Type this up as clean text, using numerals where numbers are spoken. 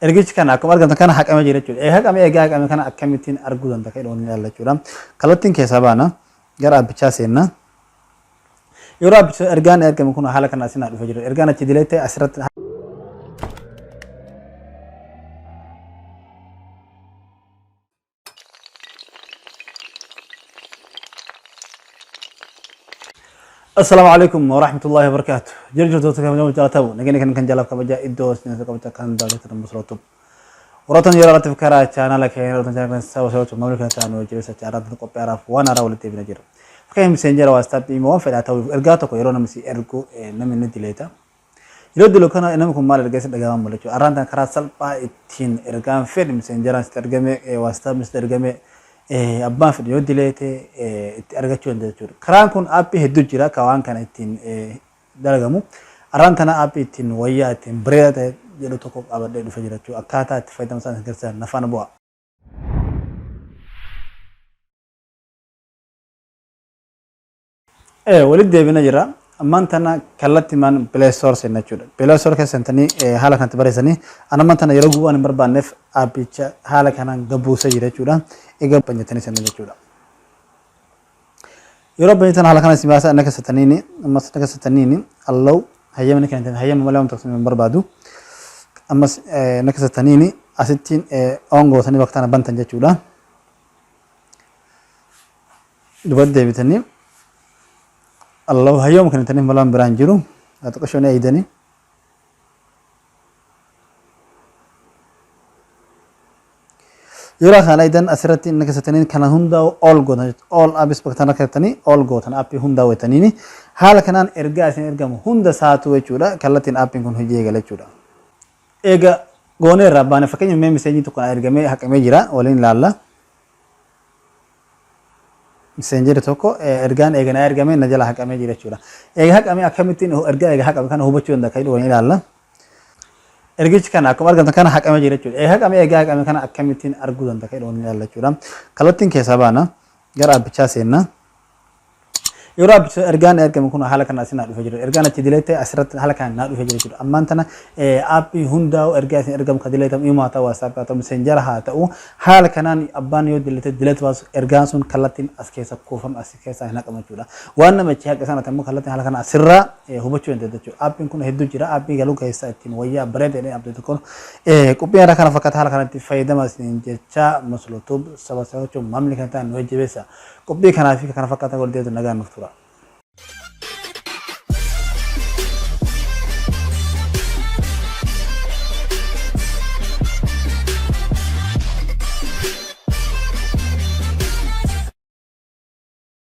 ergichi kana akkuma argamtan kana haqamee jira jechuudha. Haqamee egaa haqame kana akkamittiin arguu danda'a kan inni ilaalla jechuudha. Kallattiin keessaa baana gara aappichaa seenna. Yeroo aappichaa ergaan ergame kun haala kana asinaa dhufa jira. Ergaan achi dileete asirratti السلام عليكم ورحمة الله وبركاته. جرجر دوتك من يوم جاتبو نجني كان جلاب كبجا إدوس نسق كبجا كان دالة المسروتو. وراتن يرى راتب كرا channel كهين راتن جاكن سوا مملك channel وجلس channel نقطة عرف وانا راول تبي نجرب. فكان مسنجر واسطة إيمو فلا تاو إرجعتو كيرونا مسي إرجو نمي نديلتا. يلود لو كنا إنهم كم مال إرجع سدعام ملتشو. أران تكرا سلبا إتين إرجام فيد مسنجر استرجمه واسطة مسترجمه abbaan fedhe yoo dileete itti argachuu danda'a jechuudha. Karaan kun aappii hedduu jira kan waan kana ittiin dalagamu. Arraan tana aappii ittiin wayyaa ittiin bareedaa ta'e jedhu tokko qabadhee dhufe jira jechuudha. Akkaataa itti fayyadamu isaan agarsiisan nafaan bu'a. Walitti deebina jira. Ammaan tana kallattii maan Play Store seenna jechuudha. Play Store keessatti haala kanatti bareessanii ammaan tana yeroo gubbaan hin barbaanneef aappicha haala kanaan gabbuusa jira jechuudha. Egaa banjatanii seenna jechuudha. Yeroo banjatan haala kana sibaasa akka keessataniini ammas akka keessataniini allahu hayyamni kan hayyama malee wantoota hin barbaadu. Ammas akka keessataniini asittiin ongootanii bakka tana bantan jechuudha. Dubartii deebitanii الله هيوم كان تنين ملام برانجرو أتوقعون أيدني يرى خان أيدن أسرتي إنك ستنين كان هندا all go all أبيس بكتنا كتني all go تنا أبي هندا وتنيني حال كنان إرجع سين إرجع هندا ساتو وجودا كلتين أبي كون هجيه قال جودا إيجا غوني ربنا فكين يوم مسنجي تكون إرجع مي حق مجرا ولين لالا messenger tokko ergaan eegana ergame najala haqamee jira jechuudha. Eega haqame akkamittiin ergaa eega haqame kana hubachuu danda'a kan dhuwan ilaalla. Ergichi kana akkuma argamtan kana haqamee jira jechuudha. Eega haqame eega haqame kana akkamittiin arguu danda'a kan dhuwan ilaalla jechuudha. Kallattiin keessaa baana gara aappichaa seenna. Yeroo aappichaa ergaan ergame kun haala kana asinaa dhufa jira. Ergaan achi dileete asirratti haala kana naa dhufa jira jechuudha. Ammaan tana aappii hundaa ergaa isin ergamu ka dileetamu imaa ta'u WhatsApp haa ta'u messenger haa ta'u haala kanaan abbaan yoo dileete baasu ergaan sun kallattiin as keessa kuufama as keessa hin haqamu jechuudha. Waan namichi haqa sana ta'u kallattiin haala kana asirraa hubachuu danda'a jechuudha. Aappiin kun hedduu jira. Aappii galuu keessa ittiin wayyaa bareedee aappii tokko qophii irraa kana fakkaata haala kanatti fayyadama isin jecha maslutub sabasawachuu mamli kan ta'an hojjebeessa. Qophii kanaa fi kana fakkaata wal deebi'u nagaan nuuf tura.